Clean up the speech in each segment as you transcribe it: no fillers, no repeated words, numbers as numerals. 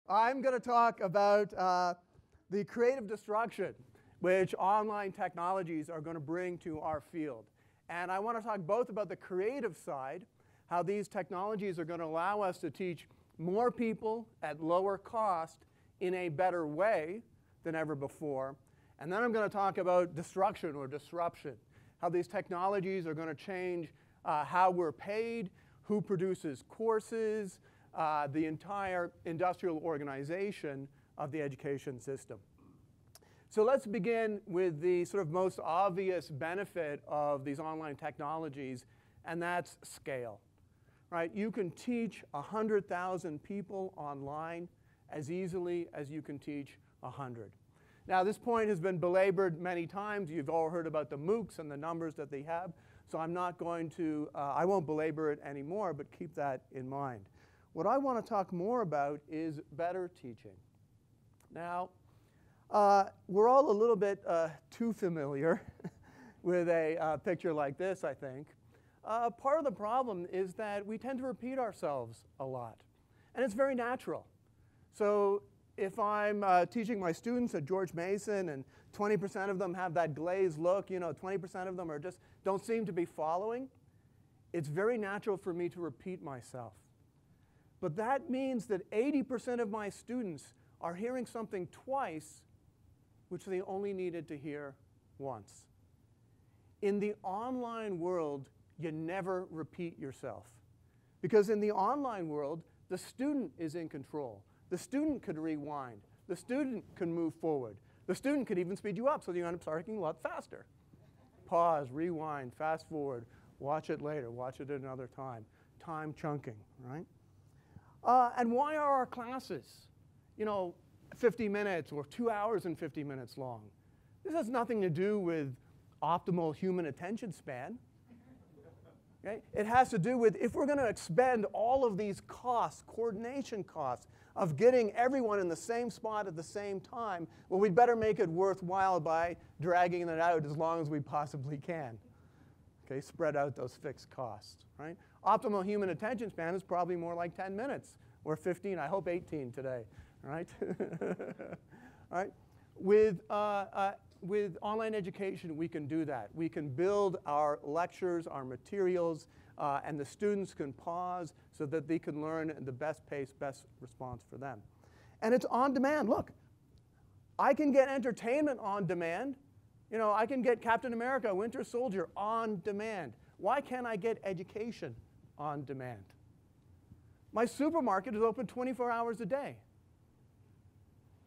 I'm going to talk about the creative destruction which online technologies are going to bring to our field. And I want to talk both about the creative side, how these technologies are going to allow us to teach more people at lower cost in a better way than ever before. And then I'm going to talk about destruction or disruption, how these technologies are going to change how we're paid, who produces courses, the entire industrial organization of the education system. So let's begin with the sort of most obvious benefit of these online technologies, and that's scale. Right? You can teach 100,000 people online as easily as you can teach 100. Now, this point has been belabored many times. You've all heard about the MOOCs and the numbers that they have. So I'm not going to, I won't belabor it anymore, but keep that in mind. What I want to talk more about is better teaching. Now, we're all a little bit too familiar with a picture like this, I think. Part of the problem is that we tend to repeat ourselves a lot. And it's very natural. So if I'm teaching my students at George Mason and 20% of them have that glazed look, 20% of them are just don't seem to be following, it's very natural for me to repeat myself. But that means that 80% of my students are hearing something twice which they only needed to hear once. In the online world, you never repeat yourself. Because in the online world, the student is in control. The student could rewind. The student can move forward. The student could even speed you up so that you end up talking a lot faster. Pause, rewind, fast forward, watch it later, watch it at another time. Time chunking, right? And why are our classes, 50 minutes or 2 hours and 50 minutes long? This has nothing to do with optimal human attention span. Okay? It has to do with if we're going to expend all of these costs, coordination costs, of getting everyone in the same spot at the same time, well, we'd better make it worthwhile by dragging it out as long as we possibly can. Okay? Spread out those fixed costs. Right? Optimal human attention span is probably more like 10 minutes or 15, I hope 18 today. Right? All right? With online education, we can do that. We can build our lectures, our materials, and the students can pause so that they can learn the best pace, best response for them. And it's on demand. Look, I can get entertainment on demand. I can get Captain America, Winter Soldier on demand. Why can't I get education on demand? My supermarket is open 24 hours a day.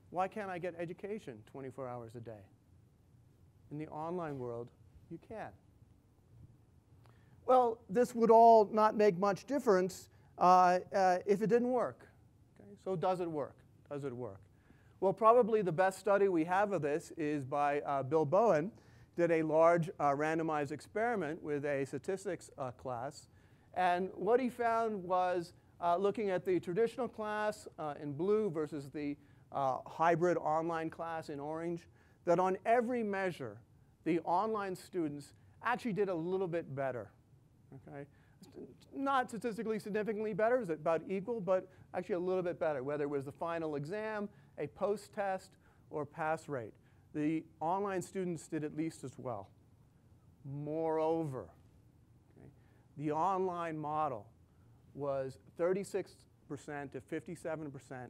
Why can't I get education 24 hours a day? In the online world, you can. Well, this would all not make much difference if it didn't work. Okay? So does it work? Does it work? Well, probably the best study we have of this is by Bill Bowen. Did a large randomized experiment with a statistics class. And what he found was looking at the traditional class in blue versus the hybrid online class in orange, that on every measure, the online students actually did a little bit better. Okay? Not statistically significantly better, it's about equal, but actually a little bit better, whether it was the final exam, a post-test, or pass rate. The online students did at least as well. Moreover, okay, the online model was 36% to 57%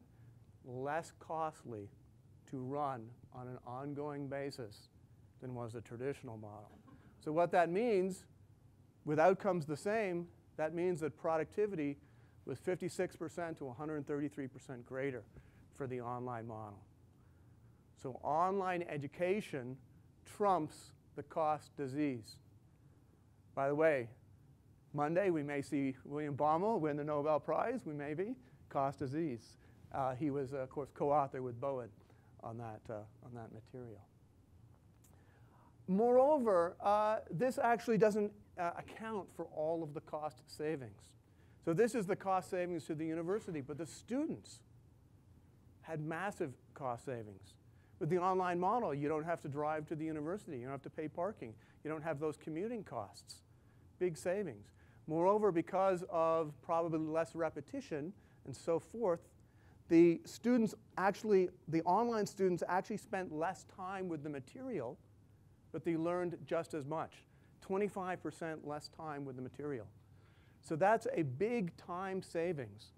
less costly to run on an ongoing basis than was the traditional model. So what that means, with outcomes the same, that means that productivity was 56% to 133% greater for the online model. So online education trumps the cost disease. By the way, Monday we may see William Baumol win the Nobel Prize, we may be, cost disease. He was, of course, co-author with Bowen on that material. Moreover, this actually doesn't account for all of the cost savings. So this is the cost savings to the university, but the students had massive cost savings. With the online model, you don't have to drive to the university. You don't have to pay parking. You don't have those commuting costs. Big savings. Moreover, because of probably less repetition and so forth, the online students actually spent less time with the material, but they learned just as much. 25% less time with the material. So that's a big time savings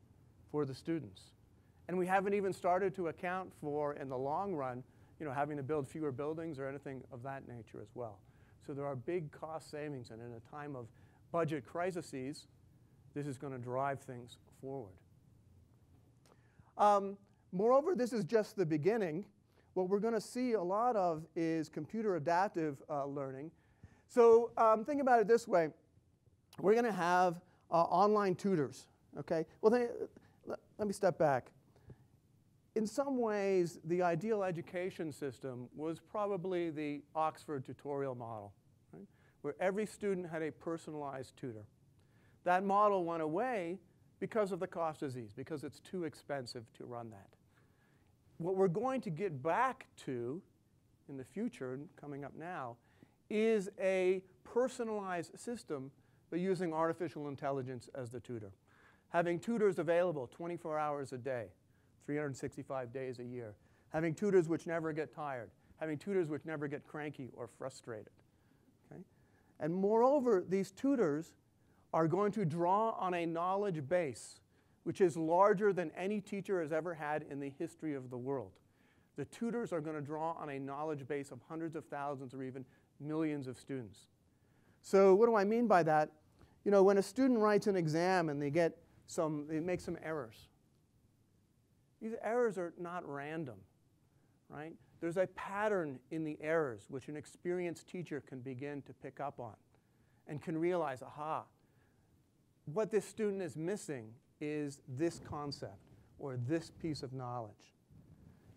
for the students. And we haven't even started to account for, in the long run, having to build fewer buildings or anything of that nature as well. So there are big cost savings, and in a time of budget crises, this is going to drive things forward. Moreover, this is just the beginning. What we're going to see a lot of is computer adaptive learning. So think about it this way. We're going to have online tutors. Okay? Well, let me step back. In some ways, the ideal education system was probably the Oxford tutorial model, right? Where every student had a personalized tutor. That model went away because of the cost of these, because it's too expensive to run that. What we're going to get back to in the future, coming up now, is a personalized system, but using artificial intelligence as the tutor. Having tutors available 24 hours a day, 365 days a year. Having tutors which never get tired. Having tutors which never get cranky or frustrated. Okay? And moreover, these tutors are going to draw on a knowledge base which is larger than any teacher has ever had in the history of the world. The tutors are going to draw on a knowledge base of hundreds of thousands or even millions of students. So what do I mean by that? When a student writes an exam and they make some errors, these errors are not random, right? There's a pattern in the errors which an experienced teacher can begin to pick up on and can realize, aha, what this student is missing is this concept or this piece of knowledge.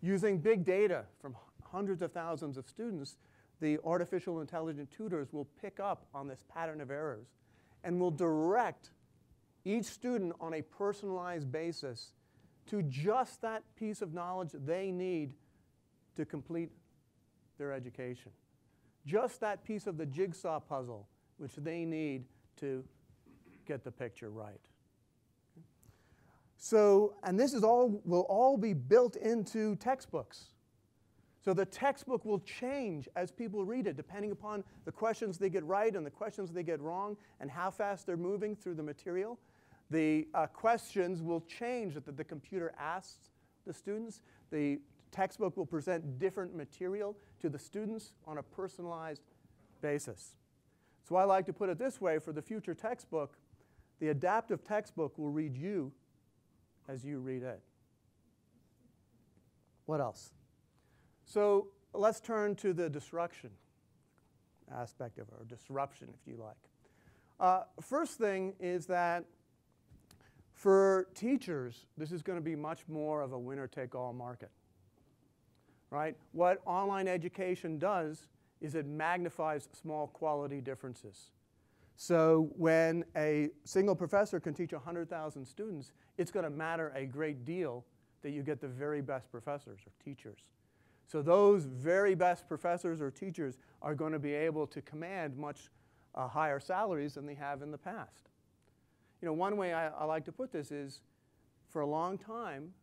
Using big data from hundreds of thousands of students, the artificial intelligent tutors will pick up on this pattern of errors and will direct each student on a personalized basis to just that piece of knowledge they need to complete their education. Just that piece of the jigsaw puzzle which they need to get the picture right. So, and this will all be built into textbooks. So the textbook will change as people read it, depending upon the questions they get right and the questions they get wrong and how fast they're moving through the material. The questions will change that the computer asks the students. The textbook will present different material to the students on a personalized basis. So I like to put it this way: for the future textbook, the adaptive textbook will read you as you read it. What else? So let's turn to the disruption aspect of it, or disruption, if you like. First thing is that for teachers, this is going to be much more of a winner-take-all market, right? What online education does is it magnifies small quality differences. So when a single professor can teach 100,000 students, it's going to matter a great deal that you get the very best professors or teachers. So those very best professors or teachers are going to be able to command much higher salaries than they have in the past. One way I like to put this is, for a long time,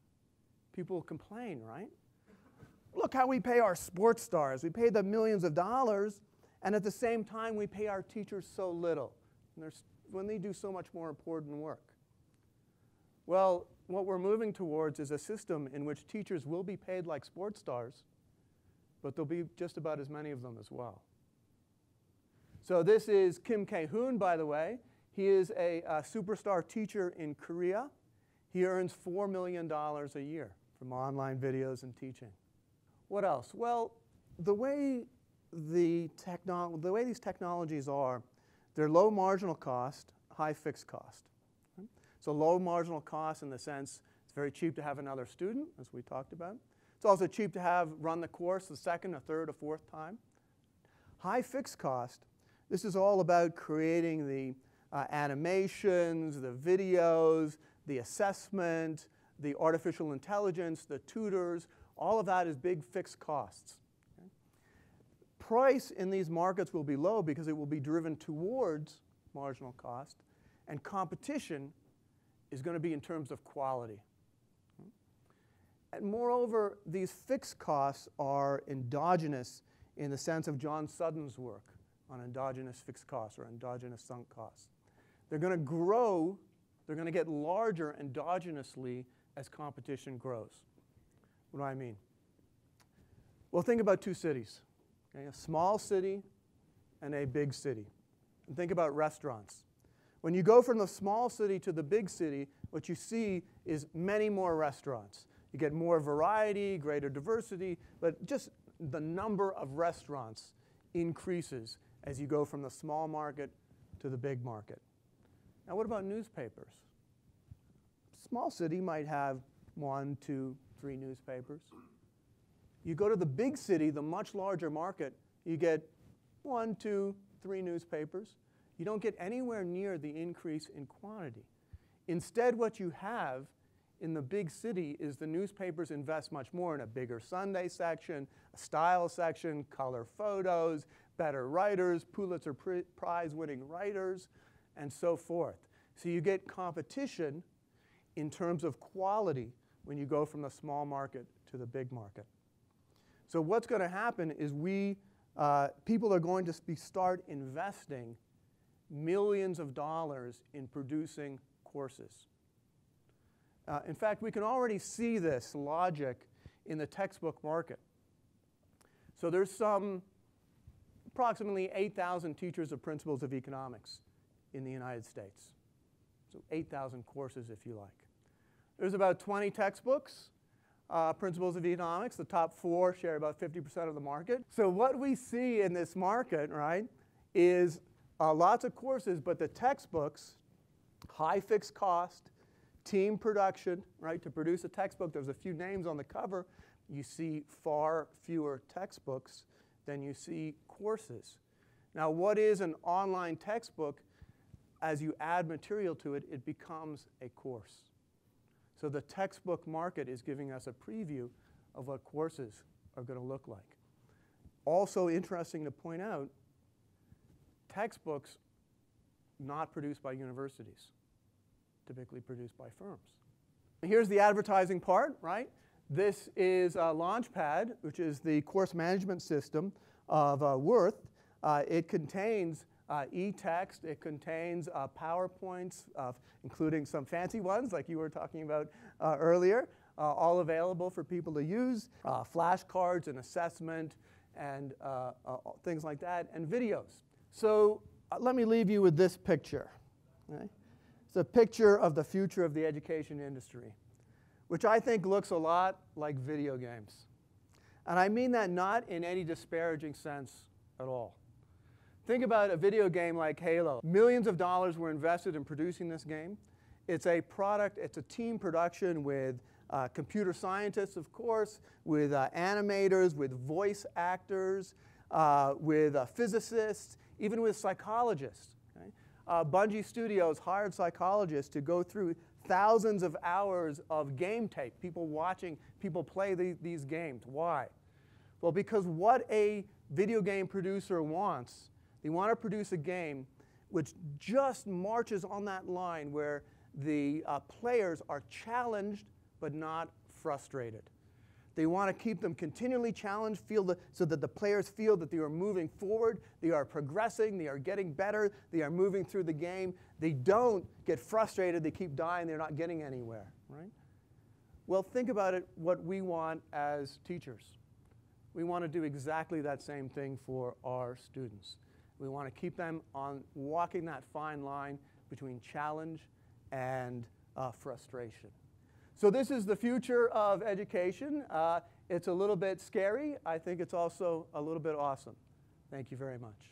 people complain, right? Look how we pay our sports stars. We pay them millions of dollars, and at the same time, we pay our teachers so little when they do so much more important work. Well, what we're moving towards is a system in which teachers will be paid like sports stars, but there'll be just about as many of them as well. So this is Kim Ki-hoon, by the way. He is a superstar teacher in Korea. He earns $4 million a year from online videos and teaching. What else? Well, the way these technologies are, they're low marginal cost, high fixed cost. So low marginal cost in the sense it's very cheap to have another student, as we talked about. It's also cheap to run the course the second, a third, a fourth time. High fixed cost, this is all about creating the animations, the videos, the assessment, the artificial intelligence, the tutors. All of that is big fixed costs. Okay? Price in these markets will be low because it will be driven towards marginal cost, and competition is going to be in terms of quality. And moreover, these fixed costs are endogenous in the sense of John Sutton's work on endogenous fixed costs or endogenous sunk costs. They're going to grow, they're going to get larger endogenously as competition grows. What do I mean? Well, think about two cities, okay? A small city and a big city. And think about restaurants. When you go from the small city to the big city, what you see is many more restaurants. You get more variety, greater diversity, but just the number of restaurants increases as you go from the small market to the big market. Now, what about newspapers? Small city might have 1, 2, 3 newspapers. You go to the big city, the much larger market, you get 1, 2, 3 newspapers. You don't get anywhere near the increase in quantity. Instead, what you have in the big city is the newspapers invest much more in a bigger Sunday section, a style section, color photos, better writers, Pulitzer Prize winning writers, and so forth. So you get competition in terms of quality when you go from the small market to the big market. So what's going to happen is people are going to start investing millions of dollars in producing courses. In fact, we can already see this logic in the textbook market. So there's approximately 8,000 teachers of principles of economics in the United States. So 8,000 courses, if you like. There's about 20 textbooks, principles of economics. The top 4 share about 50% of the market. So what we see in this market, right, is lots of courses, but the textbooks, high fixed cost, team production, right? To produce a textbook, there's a few names on the cover. You see far fewer textbooks than you see courses. Now, what is an online textbook? As you add material to it, it becomes a course. So the textbook market is giving us a preview of what courses are going to look like. Also interesting to point out, textbooks not produced by universities, typically produced by firms. Here's the advertising part, right? This is Launchpad, which is the course management system of Worth. It contains e-text, it contains PowerPoints, including some fancy ones like you were talking about earlier, all available for people to use, flashcards and assessment and things like that, and videos. So let me leave you with this picture. Okay? It's a picture of the future of the education industry, which I think looks a lot like video games. And I mean that not in any disparaging sense at all. Think about a video game like Halo. Millions of dollars were invested in producing this game. It's a product, it's a team production with computer scientists, of course, with animators, with voice actors, with physicists, even with psychologists. Okay? Bungie Studios hired psychologists to go through thousands of hours of game tape, people watching people play these games. Why? Well, because what a video game producer wants, they want to produce a game which just marches on that line where the players are challenged but not frustrated. They want to keep them continually challenged, so that the players feel that they are moving forward, they are progressing, they are getting better, they are moving through the game. They don't get frustrated, they keep dying, they're not getting anywhere, right? Well, think about it, what we want as teachers. We want to do exactly that same thing for our students. We want to keep them on walking that fine line between challenge and frustration. So this is the future of education. It's a little bit scary. I think it's also a little bit awesome. Thank you very much.